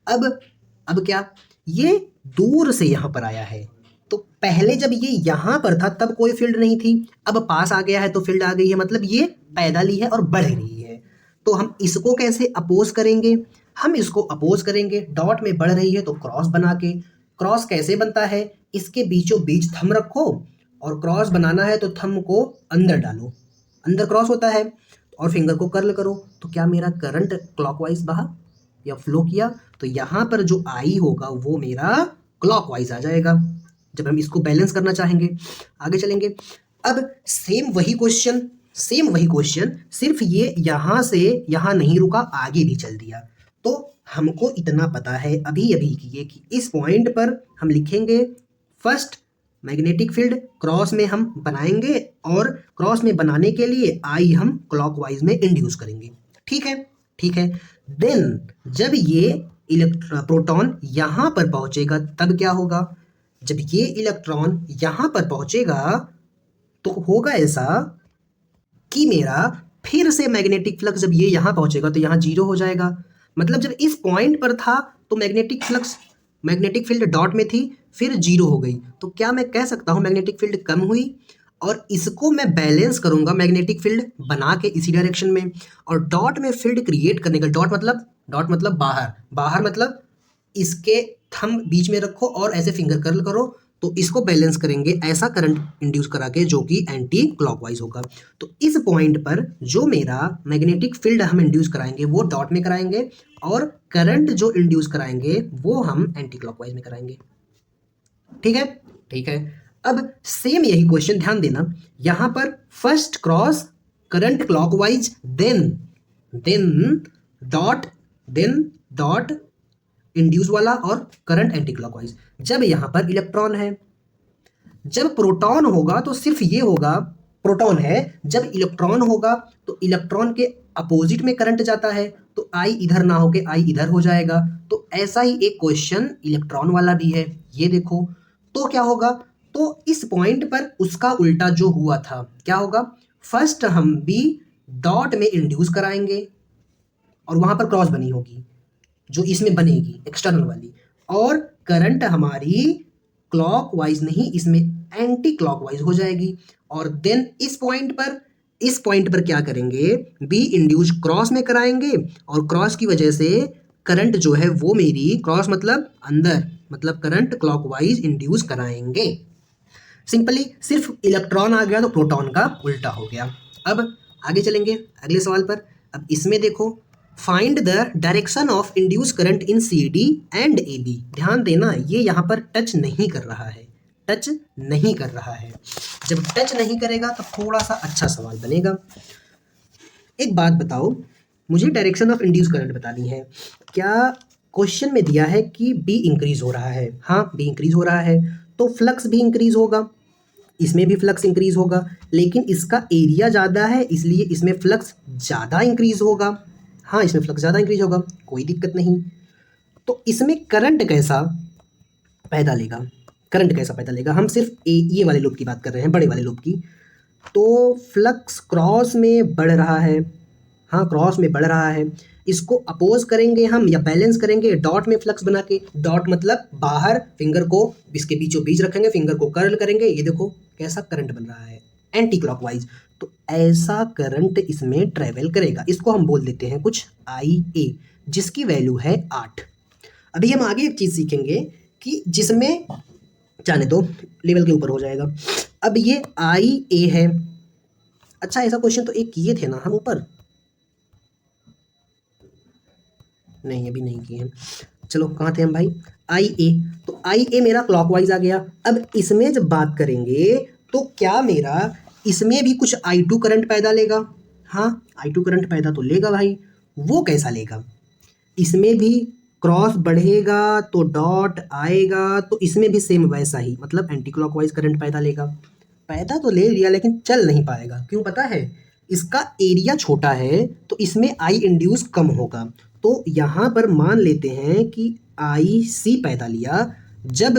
अब क्या, ये दूर से यहाँ पर आया है, तो पहले जब ये यहाँ पर था तब कोई फील्ड नहीं थी, अब पास आ गया है तो फील्ड आ गई है, मतलब ये पैदल ही है और बढ़ रही है। तो हम इसको कैसे अपोज करेंगे? हम इसको अपोज करेंगे, डॉट में बढ़ रही है तो क्रॉस बना के। क्रॉस कैसे बनता है? इसके बीचों बीच थंब रखो, और क्रॉस बनाना है तो थंब को अंदर डालो, अंदर क्रॉस होता है, और फिंगर को कर्ल करो। तो क्या मेरा करंट क्लॉकवाइज बहा या फ्लो किया? तो यहाँ पर जो आई होगा वो मेरा क्लॉकवाइज आ जाएगा, जब हम इसको बैलेंस करना चाहेंगे। आगे चलेंगे। अब सेम वही क्वेश्चन, सिर्फ ये यहाँ से यहाँ नहीं रुका, आगे भी चल दिया। तो हमको इतना पता है अभी अभी किए कि इस पॉइंट पर हम लिखेंगे फर्स्ट मैग्नेटिक फील्ड क्रॉस में हम बनाएंगे, और क्रॉस में बनाने के लिए आई हम क्लॉकवाइज में इंड्यूस करेंगे। ठीक है, ठीक है। देन जब ये प्रोटॉन यहाँ पर पहुंचेगा तब क्या होगा? जब ये इलेक्ट्रॉन यहाँ पर पहुंचेगा तो होगा ऐसा कि मेरा फिर से मैग्नेटिक फ्लक्स, जब ये यहाँ पहुंचेगा तो यहाँ जीरो हो जाएगा। मतलब जब इस पॉइंट पर था तो मैग्नेटिक फील्ड डॉट में थी, फिर जीरो हो गई। तो क्या मैं कह सकता हूँ मैग्नेटिक फील्ड कम हुई? और इसको मैं बैलेंस करूंगा मैग्नेटिक फील्ड बना के इसी डायरेक्शन में, और डॉट में फील्ड क्रिएट करने का, डॉट मतलब बाहर, बाहर मतलब इसके थंब बीच में रखो और ऐसे फिंगर कर्ल करो, तो इसको बैलेंस करेंगे ऐसा करंट इंड्यूस करा के जो कि एंटी क्लॉकवाइज होगा। तो इस पॉइंट पर जो मेरा मैग्नेटिक फील्ड हम इंड्यूस कराएंगे वो डॉट में कराएंगे, और करंट जो इंड्यूस कराएंगे वो हम एंटी क्लॉकवाइज में कराएंगे। ठीक है, ठीक है। अब सेम यही क्वेश्चन ध्यान देना, यहां पर first cross current clockwise, then dot induce वाला, और करंट एंटी क्लॉकवाइज। जब यहां पर इलेक्ट्रॉन है, जब प्रोटॉन होगा तो सिर्फ ये होगा, प्रोटॉन है। जब इलेक्ट्रॉन होगा तो इलेक्ट्रॉन के अपोजिट में करंट जाता है, तो आई इधर ना होके आई इधर हो जाएगा। तो ऐसा ही एक क्वेश्चन इलेक्ट्रॉन वाला भी है, ये देखो। तो क्या होगा? तो इस पॉइंट पर उसका उल्टा जो हुआ था क्या होगा? फर्स्ट हम भी डॉट में इंड्यूस कराएंगे, और वहां पर क्रॉस बनी होगी जो इसमें बनेगी एक्सटर्नल वाली, और करंट हमारी क्लॉकवाइज नहीं इसमें एंटी क्लॉकवाइज हो जाएगी। और देन इस पॉइंट पर क्या करेंगे? बी इंड्यूस क्रॉस में कराएंगे, और क्रॉस की वजह से करंट जो है वो मेरी, क्रॉस मतलब अंदर, मतलब करंट क्लॉकवाइज इंड्यूस कराएंगे। सिंपली सिर्फ इलेक्ट्रॉन आ गया तो प्रोटॉन का उल्टा हो गया। अब आगे चलेंगे अगले सवाल पर। अब इसमें देखो, find the direction of induce current in C D and A B. ध्यान देना ये यहाँ पर टच नहीं कर रहा है, टच नहीं कर रहा है। जब टच नहीं करेगा तो थोड़ा सा अच्छा सवाल बनेगा। एक बात बताओ, मुझे डायरेक्शन ऑफ इंड्यूस करंट बतानी है। क्या क्वेश्चन में दिया है कि बी इंक्रीज हो रहा है? हाँ, बी इंक्रीज हो रहा है, तो फ्लक्स भी इंक्रीज होगा, इसमें भी फ्लक्स इंक्रीज होगा, लेकिन इसका एरिया ज़्यादा है इसलिए इसमें फ्लक्स ज़्यादा इंक्रीज होगा। हाँ, इसमें फ्लक्स ज़्यादा इंक्रीज होगा, कोई दिक्कत नहीं। तो इसमें करंट कैसा पैदा लेगा? करंट कैसा पैदा लेगा? हम सिर्फ ये वाले लूप की बात कर रहे हैं, बड़े वाले लूप की। तो फ्लक्स क्रॉस में बढ़ रहा है, हाँ क्रॉस में बढ़ रहा है। इसको अपोज करेंगे हम या बैलेंस करेंगे डॉट में फ्लक्स बना के। डॉट मतलब बाहर, फिंगर को इसके बीचों बीच रखेंगे, फिंगर को कर्ल करेंगे, ये देखो कैसा करंट बन रहा है एंटी क्लॉकवाइज। तो ऐसा करंट इसमें ट्रेवल करेगा, इसको हम बोल देते हैं कुछ आई ए, जिसकी वैल्यू है 8। अभी हम आगे एक चीज़ सीखेंगे कि जिसमें, जाने दो लेवल के ऊपर हो जाएगा। अब ये आई ए है। अच्छा, ऐसा क्वेश्चन तो एक किए थे ना हम ऊपर, नहीं अभी नहीं किए हैं। चलो कहाँ थे हम भाई, आई ए। तो आई ए मेरा क्लॉकवाइज आ गया। अब इसमें जब बात करेंगे तो क्या मेरा इसमें भी कुछ I2 करंट पैदा लेगा? हाँ I2 करंट पैदा तो लेगा भाई। वो कैसा लेगा? इसमें भी क्रॉस बढ़ेगा तो डॉट आएगा, तो इसमें भी सेम वैसा ही, मतलब एंटी क्लॉकवाइज करंट पैदा लेगा। पैदा तो ले लिया लेकिन चल नहीं पाएगा, क्यों पता है? इसका एरिया छोटा है तो इसमें आई इंड्यूस कम होगा। तो यहाँ पर मान लेते हैं कि आई सी पैदा लिया जब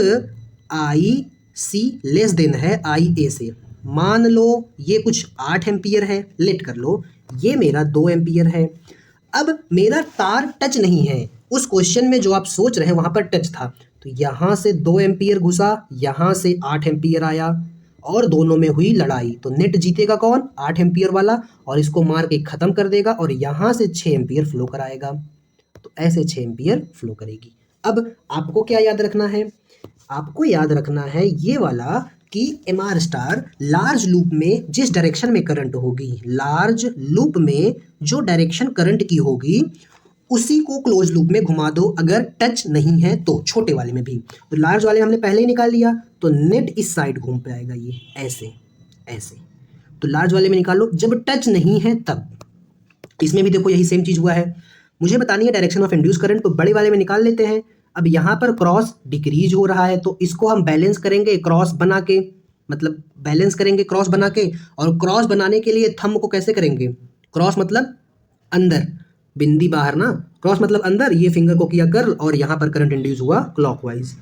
आई सी लेस देन है आई ए से। मान लो ये कुछ 8 एम्पियर है, लेट कर लो ये मेरा 2 एम्पियर है। अब मेरा तार टच नहीं है, उस क्वेश्चन में जो आप सोच रहे हैं वहां पर टच था, तो यहाँ से 2 एम्पियर घुसा, यहाँ से 8 एम्पियर आया और दोनों में हुई लड़ाई। तो नेट जीतेगा कौन? 8 एम्पियर वाला, और इसको मार के ख़त्म कर देगा और यहाँ से 6 एम्पियर फ्लो कराएगा। तो ऐसे 6 एम्पियर फ्लो करेगी। अब आपको क्या याद रखना है? आपको याद रखना है ये वाला कि M R star large loop में जिस डायरेक्शन में करंट होगी, लार्ज लूप में जो डायरेक्शन करंट की होगी उसी को क्लोज लूप में घुमा दो अगर टच नहीं है तो, छोटे वाले में भी। तो लार्ज वाले हमने पहले ही निकाल लिया, तो नेट इस साइड घूम पे आएगा, ये ऐसे ऐसे। तो लार्ज वाले में निकालो जब टच नहीं है तब। इसमें भी देखो यही सेम चीज़ हुआ है। मुझे बतानी है डायरेक्शन ऑफ इंड्यूस करंट, तो बड़े वाले में निकाल लेते हैं। अब यहाँ पर क्रॉस डिक्रीज हो रहा है तो इसको हम बैलेंस करेंगे क्रॉस बना के, मतलब बैलेंस करेंगे क्रॉस बना के। और क्रॉस बनाने के लिए थंब को कैसे करेंगे? क्रॉस मतलब अंदर, बिंदी बाहर ना, क्रॉस मतलब अंदर। ये फिंगर को किया कर्ल और यहाँ पर करंट इंड्यूस हुआ क्लॉकवाइज,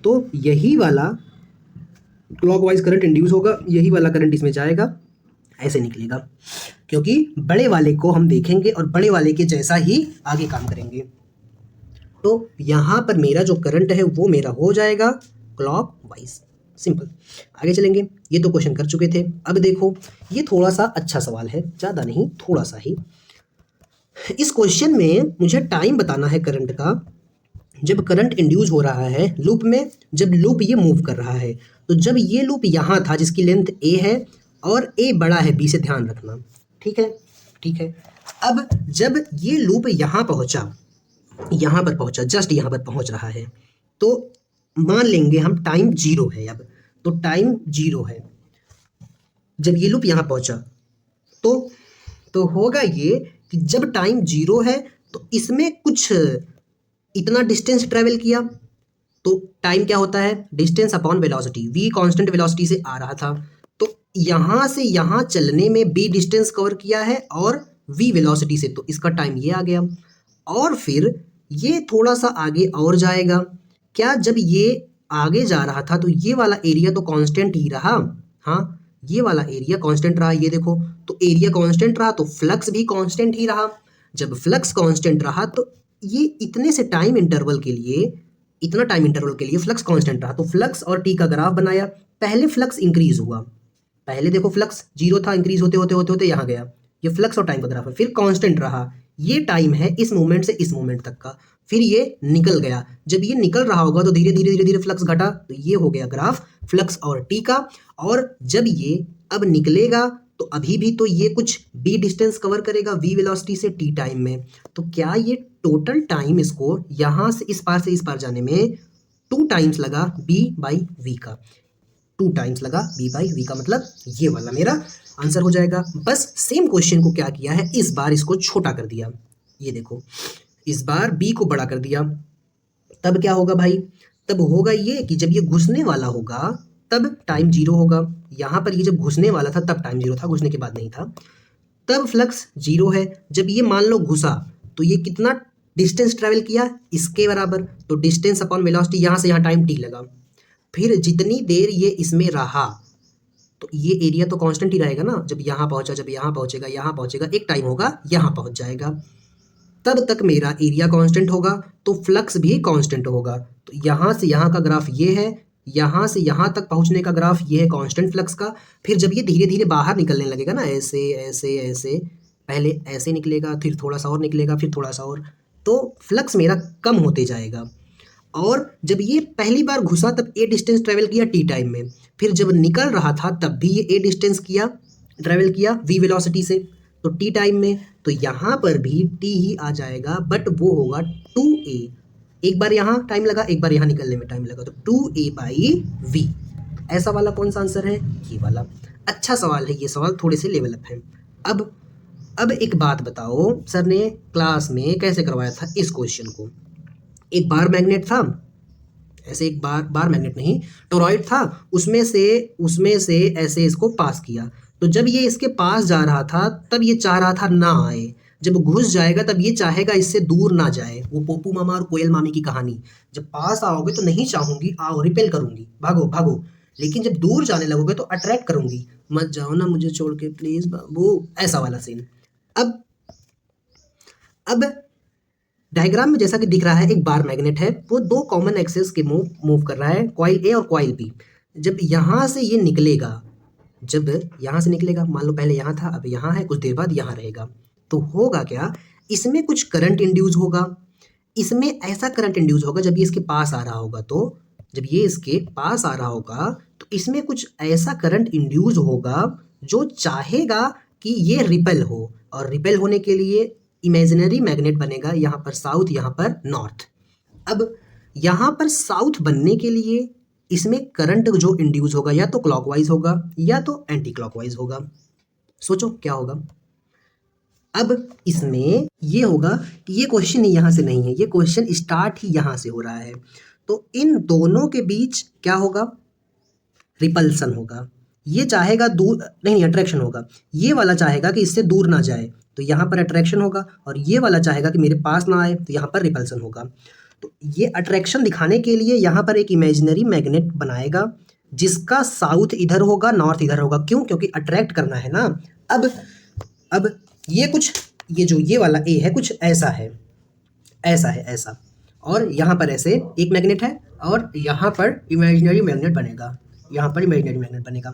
तो यही वाला क्लॉकवाइज करंट इंड्यूस होगा, यही वाला करंट इसमें जाएगा, ऐसे निकलेगा। क्योंकि बड़े वाले को हम देखेंगे और बड़े वाले के जैसा ही आगे काम करेंगे। तो यहाँ पर मेरा जो करंट है वो मेरा हो जाएगा क्लॉकवाइज। सिंपल। आगे चलेंगे, ये तो क्वेश्चन कर चुके थे। अब देखो ये थोड़ा सा अच्छा सवाल है, ज़्यादा नहीं थोड़ा सा ही। इस क्वेश्चन में मुझे टाइम बताना है करंट का, जब करंट इंड्यूस हो रहा है लूप में, जब लूप ये मूव कर रहा है। तो जब ये लूप यहाँ था जिसकी लेंथ ए है और ए बड़ा है बी से, ध्यान रखना, ठीक है ठीक है। अब जब ये लूप यहाँ पहुँचा, यहाँ पर पहुँचा, जस्ट यहाँ पर पहुँच रहा है, तो मान लेंगे हम टाइम 0 है। अब तो टाइम 0 है जब ये लूप यहाँ पहुँचा, तो होगा ये कि जब टाइम 0 है तो इसमें कुछ इतना डिस्टेंस ट्रेवल किया, तो टाइम क्या होता है? Distance upon velocity. v constant velocity से आ रहा था, तो यहाँ से यहाँ चलने में b डिस्टेंस कवर किया है और v वेलोसिटी से, तो इसका टाइम ये आ गया। और फिर ये थोड़ा सा आगे और जाएगा। क्या जब ये आगे जा रहा था तो ये वाला एरिया तो कांस्टेंट ही रहा? हाँ ये वाला एरिया कांस्टेंट रहा, ये देखो। तो एरिया कांस्टेंट रहा तो फ्लक्स भी कांस्टेंट ही रहा। जब फ्लक्स कांस्टेंट रहा तो ये इतने से टाइम इंटरवल के लिए, इतना टाइम इंटरवल के लिए फ्लक्स कांस्टेंट रहा। तो फ्लक्स और टी का ग्राफ बनाया। पहले फ्लक्स इंक्रीज हुआ, पहले देखो फ्लक्स 0 था, इंक्रीज होते होते होते होते यहाँ गया, ये फ्लक्स और टाइम का ग्राफ है। फिर कांस्टेंट रहा, ये टाइम है इस मोमेंट से इस मोमेंट तक का। फिर ये निकल गया, जब ये निकल रहा होगा तो धीरे धीरे धीरे धीरे फ्लक्स घटा, तो ये हो गया ग्राफ फ्लक्स और टी का। और जब ये अब निकलेगा तो अभी भी तो ये कुछ b डिस्टेंस कवर करेगा v वेलोसिटी से t टाइम में। तो क्या ये टोटल टाइम इसको यहाँ से इस पार जाने में 2 टाइम्स लगा b बाई v का, 2 टाइम्स लगा b बाई v का, मतलब ये वाला मेरा आंसर हो जाएगा। बस सेम क्वेश्चन को क्या किया है, इस बार इसको छोटा कर दिया। ये देखो इस बार b को बड़ा कर दिया, तब क्या होगा भाई? तब होगा ये कि जब ये घुसने वाला होगा तब टाइम 0 होगा। यहाँ पर ये जब घुसने वाला था तब टाइम 0 था, घुसने के बाद नहीं था। तब फ्लक्स 0 है। जब ये मान लो घुसा तो ये कितना डिस्टेंस ट्रेवल किया? इसके बराबर। तो डिस्टेंस अपॉन वेलोसिटी, यहाँ से यहाँ टाइम t लगा। फिर जितनी देर ये इसमें रहा तो ये एरिया तो कांस्टेंट ही रहेगा ना। जब यहाँ पहुँचा, जब यहाँ पहुँचेगा, यहाँ पहुँचेगा, एक टाइम होगा यहाँ पहुँच जाएगा, तब तक मेरा एरिया कांस्टेंट होगा तो फ्लक्स भी कांस्टेंट होगा। तो यहाँ से यहाँ का ग्राफ ये है, यहाँ से यहाँ तक पहुँचने का ग्राफ ये है कांस्टेंट फ्लक्स का। फिर जब ये धीरे धीरे बाहर निकलने लगेगा ना, ऐसे ऐसे ऐसे, पहले ऐसे निकलेगा, फिर थोड़ा सा और निकलेगा, फिर थोड़ा सा और, तो फ्लक्स मेरा कम होते जाएगा। और जब ये पहली बार घुसा तब ए डिस्टेंस ट्रेवल किया टी टाइम में, फिर जब निकल रहा था तब भी ये ए डिस्टेंस किया, ट्रेवल किया v वेलोसिटी से। तो टी टाइम में, तो यहाँ पर भी टी ही आ जाएगा, बट वो होगा 2a। एक बार यहाँ टाइम लगा, एक बार यहाँ निकलने में टाइम लगा, तो 2a/v। ऐसा वाला कौन सा आंसर है? ये वाला। अच्छा सवाल है ये, सवाल थोड़े से लेवल अप है। अब एक बात बताओ, सर ने क्लास में कैसे करवाया था इस क्वेश्चन को? एक बार मैग्नेट था, ऐसे एक बार मैग्नेट नहीं, टोरॉइड था, उसमें से ऐसे इसको पास किया। तो जब ये इसके पास जा रहा था तब ये चाह रहा था ना आए, जब घुस जाएगा तब ये चाहेगा इससे दूर ना जाए। वो पोपू मामा और कोयल मामी की कहानी, जब पास आओगे तो नहीं चाहूंगी आओ, रिपेल करूंगी, भागो भागो, लेकिन जब दूर जाने लगोगे तो अट्रैक्ट करूंगी, मत जाओ ना मुझे छोड़ के प्लीज बाबू, ऐसा वाला सीन। अब डायग्राम में जैसा कि दिख रहा है, एक बार मैग्नेट है, वो दो कॉमन एक्सेस के मूव कर रहा है, कॉइल ए और कॉइल बी। जब यहाँ से ये निकलेगा, जब यहाँ से निकलेगा, मान लो पहले यहाँ था, अब यहाँ है, कुछ देर बाद यहाँ रहेगा, तो होगा क्या? इसमें कुछ करंट इंड्यूस होगा, इसमें ऐसा करंट इंड्यूस होगा जब ये इसके पास आ रहा होगा, तो जब ये इसके पास आ रहा होगा तो इसमें कुछ ऐसा करंट इंड्यूस होगा जो चाहेगा कि ये रिपेल हो, और रिपेल होने के लिए इमेजिनरी मैग्नेट बनेगा, यहाँ पर साउथ, यहाँ पर नॉर्थ। अब यहाँ पर साउथ बनने के लिए इसमें करंट जो इंड्यूस होगा या तो क्लॉकवाइज होगा या तो एंटी क्लॉकवाइज होगा। सोचो क्या होगा? अब इसमें ये होगा कि ये क्वेश्चन ही यहाँ से नहीं है, ये क्वेश्चन स्टार्ट ही यहाँ से हो रहा है, तो इन दोनों के बीच क्या होगा? रिपल्सन होगा। ये चाहेगा दूर नहीं, अट्रैक्शन होगा। ये वाला चाहेगा कि इससे दूर ना जाए, तो यहाँ पर अट्रैक्शन होगा, और ये वाला चाहेगा कि मेरे पास ना आए, तो यहाँ पर रिपल्सन होगा। तो ये अट्रैक्शन दिखाने के लिए यहाँ पर एक इमेजिनरी मैग्नेट बनाएगा जिसका साउथ इधर होगा, नॉर्थ इधर होगा। क्यों? क्योंकि अट्रैक्ट करना है ना। अब ये कुछ, ये जो ये वाला ए है कुछ ऐसा है, ऐसा है, ऐसा, और यहाँ पर ऐसे एक मैग्नेट है, और यहाँ पर इमेजिनरी मैग्नेट बनेगा, यहाँ पर इमेजिनरी मैग्नेट बनेगा।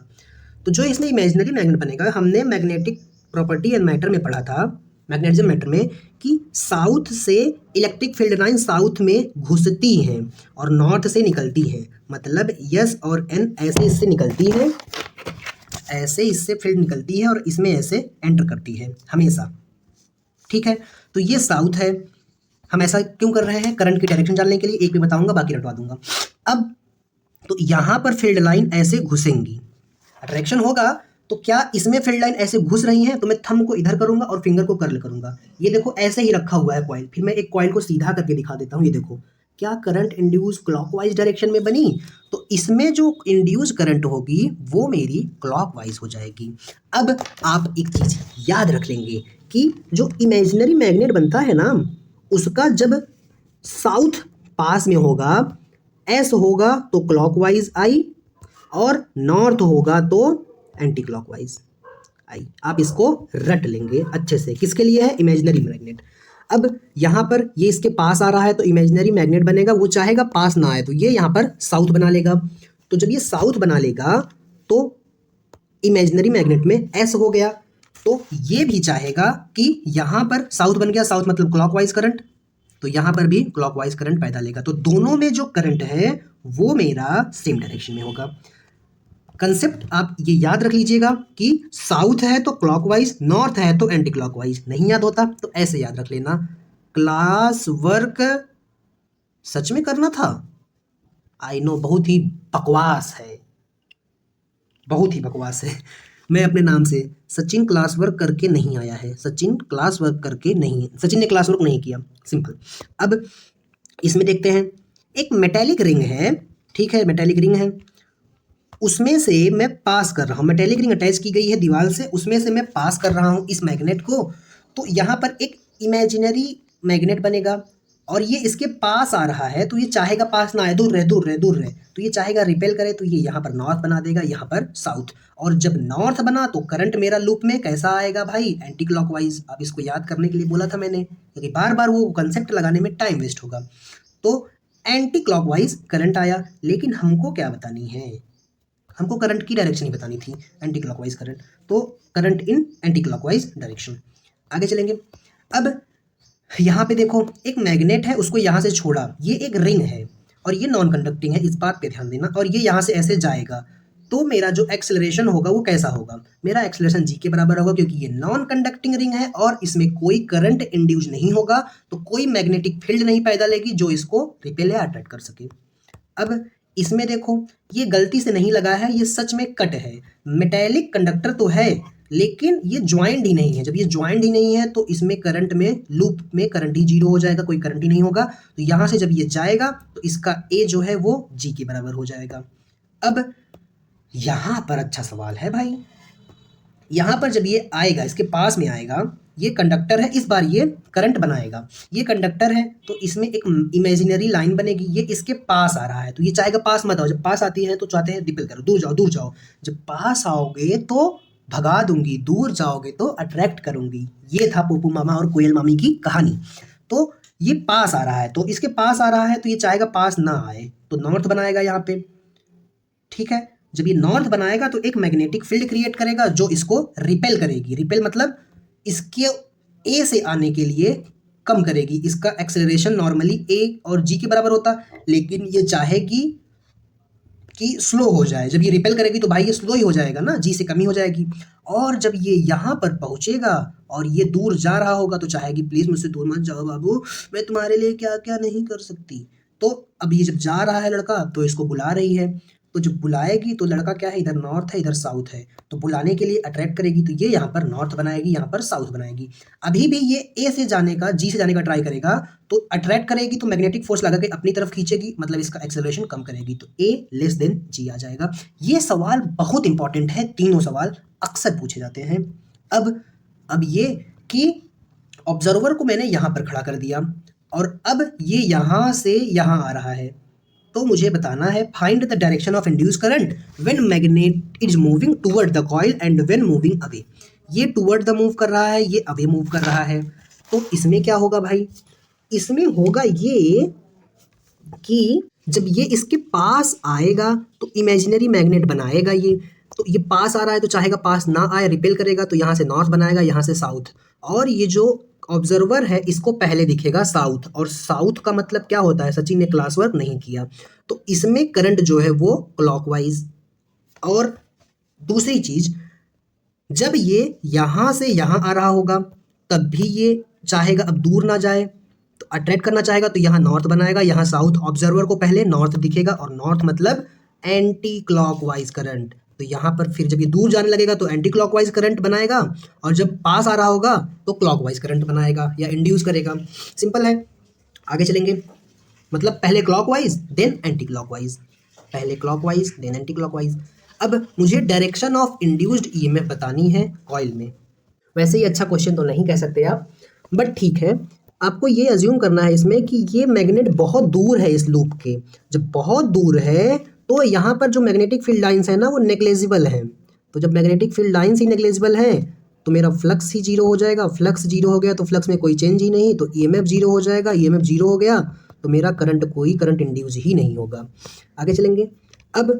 तो जो इसमें इमेजिनरी मैग्नेट बनेगा, हमने मैग्नेटिक प्रॉपर्टी एंड मैटर में पढ़ा था, मैग्नेटिज्म मैटर में, कि साउथ से इलेक्ट्रिक फील्ड लाइन साउथ में घुसती हैं और नॉर्थ से निकलती हैं। मतलब यस और एन ऐसे इससे निकलती है, ऐसे इससे फील्ड निकलती है और इसमें ऐसे एंटर करती है हमेशा। ठीक है, तो ये साउथ है। हम ऐसा क्यों कर रहे हैं? करंट की डायरेक्शन जानने के लिए। एक भी बताऊंगा, बाकी रटवा दूंगा। अब तो यहाँ पर फील्ड लाइन ऐसे घुसेंगी, अट्रैक्शन होगा, तो क्या इसमें फील्ड लाइन ऐसे घुस रही हैं? तो मैं थंब को इधर करूंगा और फिंगर को कर्ल करूंगा। ये देखो ऐसे ही रखा हुआ है कॉइल। फिर मैं एक कॉइल को सीधा करके दिखा देता हूँ। ये देखो, क्या करंट इंड्यूस क्लॉकवाइज डायरेक्शन में बनी? तो इसमें जो इंड्यूस करंट होगी वो मेरी क्लॉकवाइज हो जाएगी। अब आप एक चीज याद रख लेंगे कि जो इमेजिनरी मैग्नेट बनता है ना, उसका जब साउथ पास में होगा, एस होगा तो क्लॉकवाइज आई, और नॉर्थ होगा तो एंटी क्लॉकवाइज आई। आप इसको रट लेंगे अच्छे से। किसके लिए है? Imaginary magnet. अब यहाँ पर ये इसके पास आ रहा है तो इमेजिनरी मैग्नेट बनेगा, वो चाहेगा पास ना आए, तो ये यहाँ पर साउथ बना लेगा। तो जब ये साउथ बना लेगा तो इमेजिनरी मैग्नेट में एस हो गया, तो ये भी चाहेगा कि यहाँ पर साउथ बन गया, साउथ मतलब क्लॉकवाइज करंट, तो यहाँ पर भी क्लॉकवाइज करंट पैदा लेगा। तो दोनों में जो करंट है वो मेरा सेम डायरेक्शन में होगा। कंसेप्ट आप ये याद रख लीजिएगा कि साउथ है तो क्लॉकवाइज, नॉर्थ है तो एंटी क्लॉकवाइज। नहीं याद होता तो ऐसे याद रख लेना। क्लास वर्क सच में करना था। आई नो, बहुत ही बकवास है, बहुत ही बकवास है। मैं अपने नाम से सचिन क्लास वर्क करके नहीं आया है, सचिन क्लास वर्क करके नहीं, सचिन ने क्लास वर्क नहीं किया, सिंपल। अब इसमें देखते हैं, एक मेटेलिक रिंग है, ठीक है, मेटेलिक रिंग है, उसमें से मैं पास कर रहा हूँ, मेटेलिक रिंग अटैच की गई है दीवार से, उसमें से मैं पास कर रहा हूँ इस मैग्नेट को। तो यहाँ पर एक इमेजिनरी मैग्नेट बनेगा और ये इसके पास आ रहा है, तो ये चाहेगा पास ना आए, दूर रहे, दूर रहे, दूर रहे, तो ये चाहेगा रिपेल करे, तो ये यहाँ पर नॉर्थ बना देगा, यहाँ पर साउथ। और जब नॉर्थ बना तो करंट मेरा लूप में कैसा आएगा भाई? Anti clockwise. अब इसको याद करने के लिए बोला था मैंने, क्योंकि बार बार वो कंसेप्ट लगाने में टाइम वेस्ट होगा। तो एंटी क्लॉकवाइज करंट आया, लेकिन हमको क्या बतानी है? हमको करंट की डायरेक्शन ही बतानी थी, एंटी क्लॉकवाइज करंट, तो current in anti clockwise direction. आगे चलेंगे। अब यहाँ पे देखो, एक मैग्नेट है, उसको यहाँ से छोड़ा, ये एक रिंग है और ये नॉन कंडक्टिंग है, इस बात पे ध्यान देना। और ये यहाँ से ऐसे जाएगा, तो मेरा जो एक्सेलरेशन होगा वो कैसा होगा, मेरा एक्सेलरेशन जी के बराबर होगा, क्योंकि ये नॉन कंडक्टिंग रिंग है और इसमें कोई करंट इंड्यूस नहीं होगा, तो कोई मैग्नेटिक फील्ड नहीं पैदा लेगी जो इसको रिपेल या अट्रैक्ट कर सके। अब इसमें देखो, ये गलती से नहीं लगा है, ये सच में कट है। मेटेलिक कंडक्टर तो है लेकिन ये ज्वाइंट ही नहीं है। जब ये ज्वाइंट ही नहीं है तो इसमें करंट में, लूप में करंट ही जीरो हो जाएगा, कोई करंट ही नहीं होगा। तो यहाँ से जब ये जाएगा तो इसका ए जो है वो जी के बराबर हो जाएगा। अब यहाँ पर अच्छा सवाल है भाई, यहाँ पर जब ये आएगा, इसके पास में आएगा, ये कंडक्टर है, इस बार ये करंट बनाएगा। ये कंडक्टर है तो इसमें एक इमेजिनरी लाइन बनेगी, ये इसके पास आ रहा है तो ये चाहेगा पास मत आओ। जब पास आती है तो चाहते हैं रिपेल करो, दूर जाओ दूर जाओ। जब पास आओगे तो भगा दूंगी, दूर जाओगे तो अट्रैक्ट करूंगी। ये था पोपू मामा और कोयल मामी की कहानी। तो ये पास आ रहा है, तो इसके पास आ रहा है तो ये चाहेगा पास ना आए, तो नॉर्थ बनाएगा यहाँ पे। ठीक है, जब ये नॉर्थ बनाएगा तो एक मैग्नेटिक फील्ड क्रिएट करेगा जो इसको रिपेल करेगी। रिपेल मतलब इसके ए से आने के लिए कम करेगी। इसका एक्सेलरेशन नॉर्मली ए और जी के बराबर होता, लेकिन ये चाहेगी कि स्लो हो जाए। जब ये रिपेल करेगी तो भाई ये स्लो ही हो जाएगा ना, जी से कमी हो जाएगी। और जब ये यहाँ पर पहुँचेगा और ये दूर जा रहा होगा तो चाहेगी प्लीज़ मुझसे दूर मत जाओ बाबू, मैं तुम्हारे लिए क्या क्या नहीं कर सकती। तो अब ये जब जा रहा है लड़का तो इसको बुला रही है, तो जब बुलाएगी तो लड़का क्या है, इधर नॉर्थ है इधर साउथ है, तो बुलाने के लिए अट्रैक्ट करेगी, तो ये यहाँ पर नॉर्थ बनाएगी, यहाँ पर साउथ बनाएगी। अभी भी ये ए से जाने का, जी से जाने का ट्राई करेगा तो अट्रैक्ट करेगी, तो मैग्नेटिक फोर्स लगा के अपनी तरफ खींचेगी, मतलब इसका एक्सेलरेशन कम करेगी, तो ए लेस देन जी आ जाएगा। ये सवाल बहुत इंपॉर्टेंट है, तीनों सवाल अक्सर पूछे जाते हैं। अब ये कि ऑब्जर्वर को मैंने यहाँ पर खड़ा कर दिया और अब ये यहाँ से यहाँ आ रहा है, तो मुझे बताना है find the direction of induce current when magnet is moving toward the coil and when moving away. ये टुवर्ड द मूव कर रहा है, ये अवे मूव कर रहा है, तो इसमें क्या होगा भाई, इसमें होगा ये कि जब ये इसके पास आएगा तो इमेजिनरी मैग्नेट बनाएगा ये, तो ये पास आ रहा है तो चाहेगा पास ना आए, रिपेल करेगा, तो यहाँ से नॉर्थ बनाएगा, यहाँ से साउथ। और ये जो ऑब्जर्वर है इसको पहले दिखेगा साउथ, और साउथ का मतलब क्या होता है, सचिन ने क्लास वर्क नहीं किया, तो इसमें करंट जो है वो क्लॉकवाइज। और दूसरी चीज, जब ये यहाँ से यहाँ आ रहा होगा तब भी ये चाहेगा अब दूर ना जाए, तो अट्रैक्ट करना चाहेगा, तो यहाँ नॉर्थ बनाएगा, यहाँ साउथ। ऑब्जर्वर को पहले नॉर्थ दिखेगा और नॉर्थ मतलब एंटी क्लॉकवाइज करंट, तो यहाँ पर फिर जब ये दूर जाने लगेगा तो एंटी क्लॉकवाइज करंट बनाएगा, और जब पास आ रहा होगा तो क्लॉकवाइज करंट बनाएगा या इंड्यूस करेगा। सिंपल है, आगे चलेंगे। मतलब पहले क्लॉकवाइज देन एंटी क्लॉकवाइज, पहले क्लॉकवाइज देन एंटी क्लॉकवाइज। अब मुझे डायरेक्शन ऑफ इंड्यूस्ड ईएमएफ बतानी है कॉइल में। वैसे ही अच्छा क्वेश्चन तो नहीं कह सकते आप, बट ठीक है, आपको ये अज्यूम करना है इसमें कि ये मैग्नेट बहुत दूर है इस लूप के। जब बहुत दूर है तो यहाँ पर जो मैग्नेटिक फील्ड लाइंस है ना वो नेग्लेजिबल हैं, तो जब मैग्नेटिक फील्ड लाइंस ही नेग्लेजिबल हैं तो मेरा फ्लक्स ही जीरो हो जाएगा। फ्लक्स जीरो हो गया तो फ्लक्स में कोई चेंज ही नहीं, तो ईएमएफ जीरो हो जाएगा। ईएमएफ जीरो हो गया तो मेरा कोई करंट इंड्यूस ही नहीं होगा। आगे चलेंगे। अब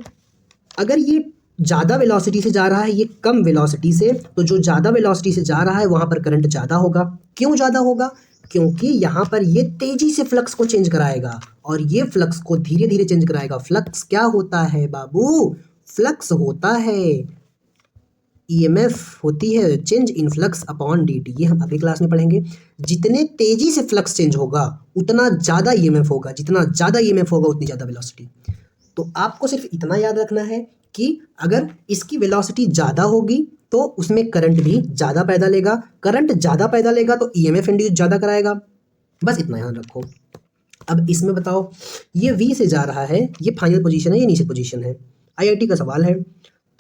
अगर ये ज़्यादा वेलोसिटी से जा रहा है, ये कम वेलोसिटी से, तो जो ज़्यादा वेलोसिटी से जा रहा है वहाँ पर करंट ज़्यादा होगा। क्यों ज़्यादा होगा? क्योंकि यहाँ पर ये तेज़ी से फ्लक्स को चेंज कराएगा और ये फ्लक्स को धीरे धीरे चेंज कराएगा। फ्लक्स क्या होता है बाबू? फ्लक्स होता है, ईएमएफ होती है change in flux upon dt। ये हम अगली क्लास में पढ़ेंगे। जितने तेज़ी से फ्लक्स चेंज होगा उतना ज़्यादा ईएमएफ होगा, जितना ज़्यादा ईएमएफ होगा उतनी ज़्यादा वेलोसिटी। तो आपको सिर्फ इतना याद रखना है कि अगर इसकी वेलोसिटी ज़्यादा होगी तो उसमें करंट भी ज़्यादा पैदा लेगा, करंट ज़्यादा पैदा लेगा तो ईएमएफ इंड्यूस ज़्यादा कराएगा। बस इतना याद रखो। अब इसमें बताओ, ये V से जा रहा है, ये फाइनल पोजीशन है, ये नीचे पोजीशन है, आईआईटी का सवाल है।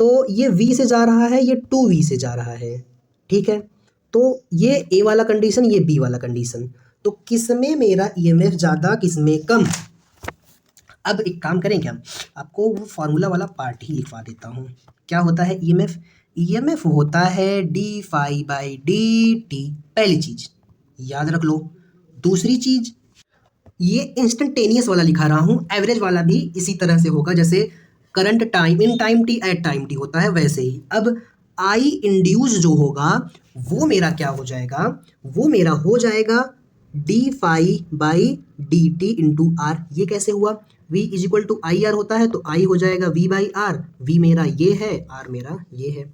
तो ये V से जा रहा है, ये 2V से जा रहा है, ठीक है। तो ये A वाला कंडीशन, ये B वाला कंडीशन, तो किसमें मेरा ईएमएफ ज़्यादा, किसमें कम? अब एक काम करें क्या, आपको वो फार्मूला वाला पार्ट ही लिखवा देता हूँ। क्या होता है ईएमएफ? ईएमएफ होता है d∅dt। पहली चीज़ याद रख लो। दूसरी चीज़, ये इंस्टेंटेनियस वाला लिखा रहा हूँ, एवरेज वाला भी इसी तरह से होगा, जैसे current time in time t at time t होता है वैसे ही। अब आई इंड्यूस जो होगा वो मेरा क्या हो जाएगा? वो मेरा हो जाएगा d∅ by dt into R. ये कैसे हुआ? V is equal to I R होता है तो I हो जाएगा V बाई आर। V मेरा ये है, R मेरा ये है,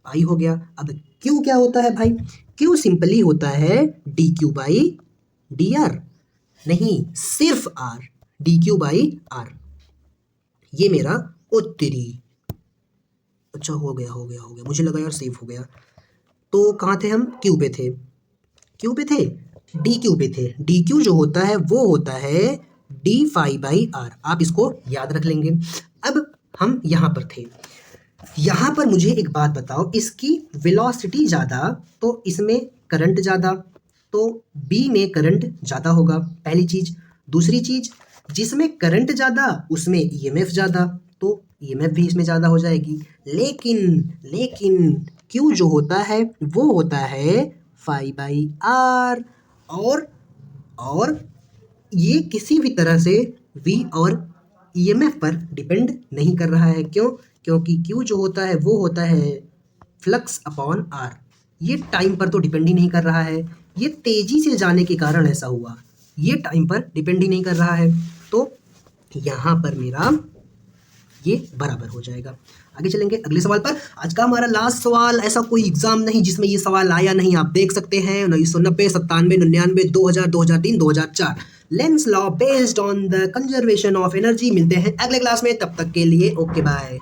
I हो गया। अब Q क्या होता है भाई? Q सिंपली होता है D Q by D R, नहीं सिर्फ R, D Q by R. ये मेरा उत्तरी। अच्छा हो गया हो गया हो गया, मुझे लगा यार सेव हो गया। तो कहाँ थे हम? क्यू पे थे, क्यू पे थे, डी क्यू पे थे। डी क्यू जो होता है वो होता है डी फाई बाई आर, आप इसको याद रख लेंगे। अब हम यहाँ पर थे, यहाँ पर मुझे एक बात बताओ, इसकी वेलोसिटी ज़्यादा तो इसमें करंट ज़्यादा, तो बी में करंट ज़्यादा होगा, पहली चीज़। दूसरी चीज़, जिसमें करंट ज़्यादा उसमें ईएमएफ ज़्यादा, तो ईएमएफ भी इसमें ज़्यादा हो जाएगी। लेकिन लेकिन क्यू जो होता है वो होता है फाई बाई आर, और ये किसी भी तरह से वी और ईएमएफ पर डिपेंड नहीं कर रहा है। क्यों? क्योंकि क्यू जो होता है वो होता है फ्लक्स अपॉन आर। ये टाइम पर तो डिपेंड ही नहीं कर रहा है, ये तेजी से जाने के कारण ऐसा हुआ, ये टाइम पर डिपेंड ही नहीं कर रहा है। तो यहाँ पर मेरा ये बराबर हो जाएगा। आगे चलेंगे अगले सवाल पर। आज का हमारा लास्ट सवाल, ऐसा कोई एग्जाम नहीं जिसमें ये सवाल आया नहीं, आप देख सकते हैं 1990, 97, 99, 2000, 2003, 2004। Lenz law based on the conservation of energy. मिलते हैं अगले क्लास में, तब तक के लिए ओके बाय।